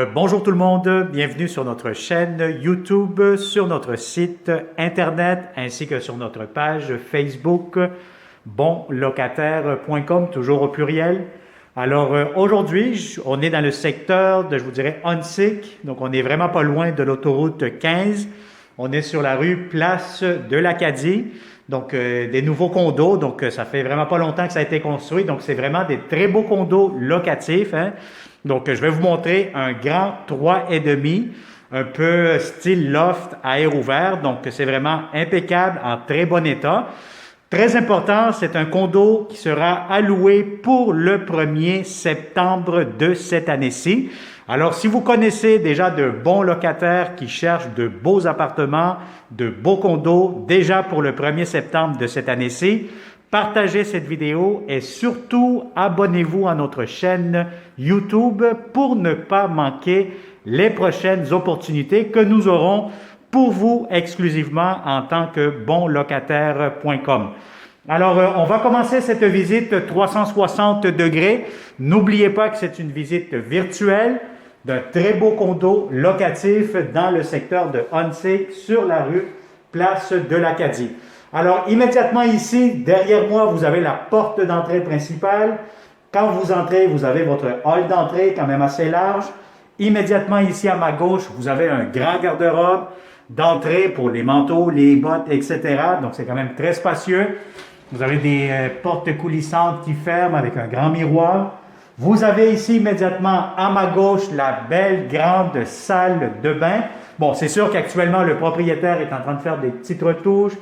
Bonjour tout le monde, bienvenue sur notre chaîne YouTube, sur notre site Internet ainsi que sur notre page Facebook bonlocataire.com, toujours au pluriel. Alors aujourd'hui, on est dans le secteur de, je vous dirais, Huntsic, donc on n'est vraiment pas loin de l'autoroute 15. On est sur la rue Place de l'Acadie, donc des nouveaux condos, donc ça fait vraiment pas longtemps que ça a été construit, donc c'est vraiment des très beaux condos locatifs, hein. Donc, je vais vous montrer un grand 3,5, un peu style loft à air ouvert. Donc, c'est vraiment impeccable, en très bon état. Très important, c'est un condo qui sera alloué pour le 1er septembre de cette année-ci. Alors, si vous connaissez déjà de bons locataires qui cherchent de beaux appartements, de beaux condos, déjà pour le 1er septembre de cette année-ci, partagez cette vidéo et surtout abonnez-vous à notre chaîne YouTube pour ne pas manquer les prochaines opportunités que nous aurons pour vous exclusivement en tant que bonlocataire.com. Alors, on va commencer cette visite 360 degrés. N'oubliez pas que c'est une visite virtuelle d'un très beau condo locatif dans le secteur de Huntsic sur la rue Place de l'Acadie. Alors, immédiatement ici, derrière moi, vous avez la porte d'entrée principale. Quand vous entrez, vous avez votre hall d'entrée quand même assez large. Immédiatement ici à ma gauche, vous avez un grand garde-robe d'entrée pour les manteaux, les bottes, etc. Donc, c'est quand même très spacieux. Vous avez des portes coulissantes qui ferment avec un grand miroir. Vous avez ici immédiatement à ma gauche la belle grande salle de bain. Bon, c'est sûr qu'actuellement, le propriétaire est en train de faire des petites retouches.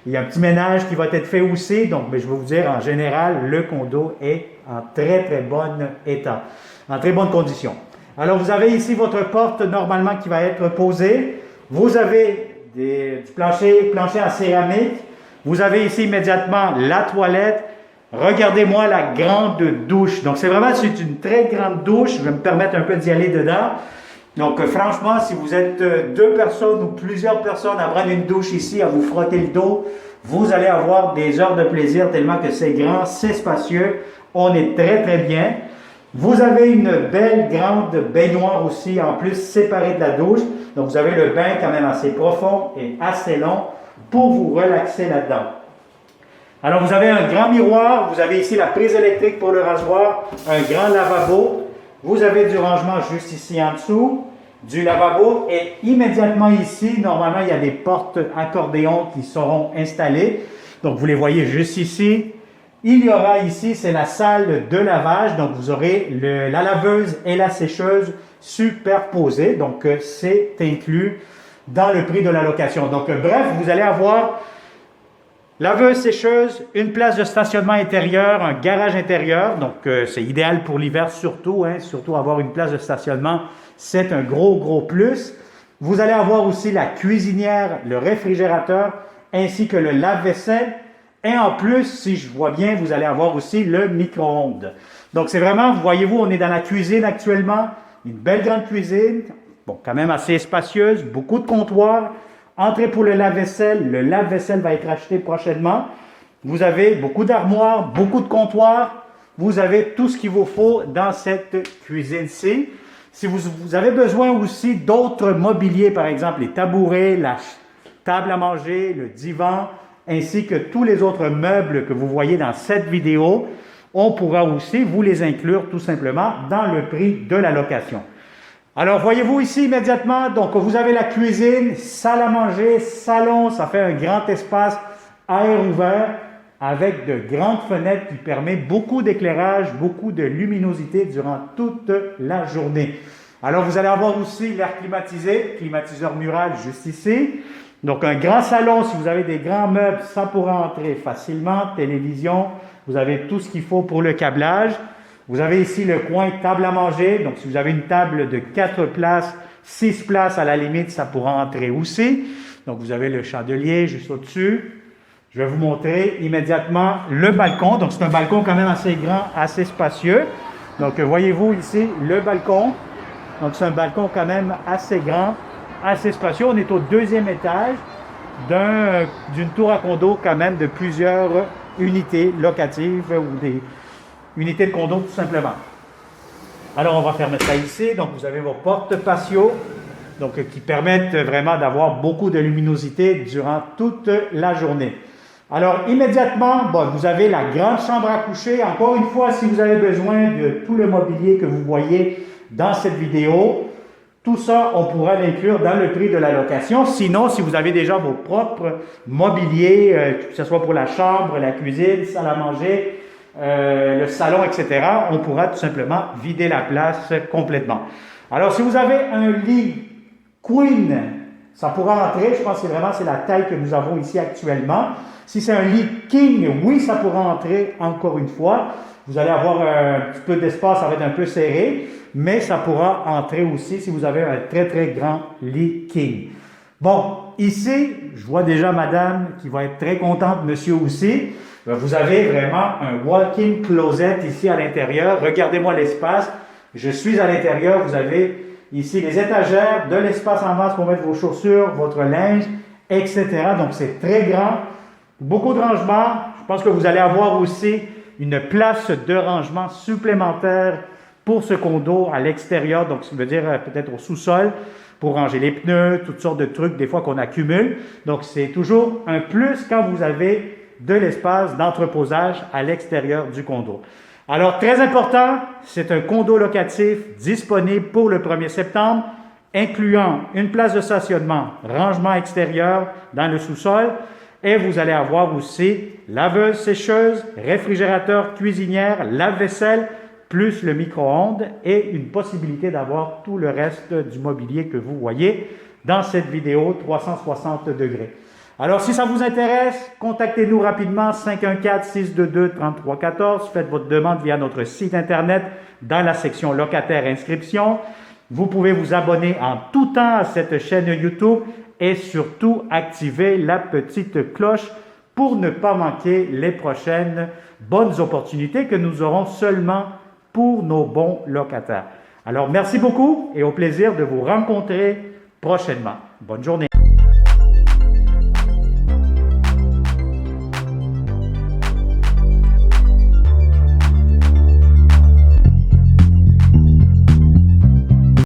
Il y a un petit ménage qui va être fait aussi, donc je vais vous dire, en général, le condo est en très bon état, en très bonne condition. Alors, vous avez ici votre porte normalement qui va être posée. Vous avez du plancher en céramique. Vous avez ici immédiatement la toilette. Regardez-moi la grande douche. Donc, c'est une très grande douche. Je vais me permettre un peu d'y aller dedans. Donc, franchement, si vous êtes deux personnes ou plusieurs personnes à prendre une douche ici, à vous frotter le dos, vous allez avoir des heures de plaisir tellement que c'est grand, c'est spacieux. On est très bien. Vous avez une belle grande baignoire aussi, en plus séparée de la douche. Donc, vous avez le bain quand même assez profond et assez long pour vous relaxer là-dedans. Alors, vous avez un grand miroir. Vous avez ici la prise électrique pour le rasoir, un grand lavabo. Vous avez du rangement juste ici en dessous, du lavabo et immédiatement ici, normalement, il y a des portes accordéons qui seront installées. Donc, vous les voyez juste ici. Il y aura ici, c'est la salle de lavage. Donc, vous aurez la laveuse et la sécheuse superposées. Donc, c'est inclus dans le prix de la location. Donc, bref, vous allez avoir laveuse, sécheuse, une place de stationnement intérieur, un garage intérieur. Donc, c'est idéal pour l'hiver surtout. Surtout avoir une place de stationnement, c'est un gros plus. Vous allez avoir aussi la cuisinière, le réfrigérateur, ainsi que le lave-vaisselle. Et en plus, si je vois bien, vous allez avoir aussi le micro-ondes. Donc, c'est vraiment, voyez-vous, on est dans la cuisine actuellement. Une belle grande cuisine, bon, quand même assez spacieuse, beaucoup de comptoirs. Entrée pour le lave-vaisselle va être acheté prochainement. Vous avez beaucoup d'armoires, beaucoup de comptoirs. Vous avez tout ce qu'il vous faut dans cette cuisine-ci. Si vous avez besoin aussi d'autres mobiliers, par exemple les tabourets, la table à manger, le divan, ainsi que tous les autres meubles que vous voyez dans cette vidéo, on pourra aussi vous les inclure tout simplement dans le prix de la location. Alors, voyez-vous ici immédiatement, donc vous avez la cuisine, salle à manger, salon, ça fait un grand espace à air ouvert avec de grandes fenêtres qui permettent beaucoup d'éclairage, beaucoup de luminosité durant toute la journée. Alors, vous allez avoir aussi l'air climatisé, climatiseur mural juste ici. Donc, un grand salon, si vous avez des grands meubles, ça pourra entrer facilement, télévision, vous avez tout ce qu'il faut pour le câblage. Vous avez ici le coin table à manger. Donc, si vous avez une table de 4 places, 6 places à la limite, ça pourra entrer aussi. Donc, vous avez le chandelier juste au-dessus. Je vais vous montrer immédiatement le balcon. Donc, c'est un balcon quand même assez grand, assez spacieux. Donc, voyez-vous ici le balcon. Donc, c'est un balcon quand même assez grand, assez spacieux. On est au 2e étage d'une tour à condo quand même de plusieurs unités locatives ou des unités de condo tout simplement. Alors, on va fermer ça ici. Donc, vous avez vos portes patio, donc, qui permettent vraiment d'avoir beaucoup de luminosité durant toute la journée. Alors, immédiatement, vous avez la grande chambre à coucher. Encore une fois, si vous avez besoin de tout le mobilier que vous voyez dans cette vidéo, tout ça, on pourra l'inclure dans le prix de la location. Sinon, si vous avez déjà vos propres mobiliers, que ce soit pour la chambre, la cuisine, salle à manger, le salon, etc., on pourra tout simplement vider la place complètement. Alors, si vous avez un lit queen, ça pourra entrer. Je pense que c'est la taille que nous avons ici actuellement. Si c'est un lit king, oui, ça pourra entrer encore une fois. Vous allez avoir un petit peu d'espace, ça va être un peu serré, mais ça pourra entrer aussi si vous avez un très, très grand lit king. Bon, ici, je vois déjà madame qui va être très contente, monsieur aussi. Vous avez vraiment un walk-in closet ici à l'intérieur. Regardez-moi l'espace. Je suis à l'intérieur. Vous avez ici les étagères, de l'espace en masse pour mettre vos chaussures, votre linge, etc. Donc, c'est très grand. Beaucoup de rangements. Je pense que vous allez avoir aussi une place de rangement supplémentaire pour ce condo à l'extérieur. Donc, ça veut dire peut-être au sous-sol pour ranger les pneus, toutes sortes de trucs des fois qu'on accumule. Donc, c'est toujours un plus quand vous avez de l'espace d'entreposage à l'extérieur du condo. Alors, très important, c'est un condo locatif disponible pour le 1er septembre, incluant une place de stationnement, rangement extérieur dans le sous-sol, et vous allez avoir aussi laveuse, sécheuse, réfrigérateur, cuisinière, lave-vaisselle, plus le micro-ondes et une possibilité d'avoir tout le reste du mobilier que vous voyez dans cette vidéo 360 degrés. Alors, si ça vous intéresse, contactez-nous rapidement 514-622-3314. Faites votre demande via notre site Internet dans la section locataire inscription. Vous pouvez vous abonner en tout temps à cette chaîne YouTube et surtout activer la petite cloche pour ne pas manquer les prochaines bonnes opportunités que nous aurons seulement pour nos bons locataires. Alors, merci beaucoup et au plaisir de vous rencontrer prochainement. Bonne journée.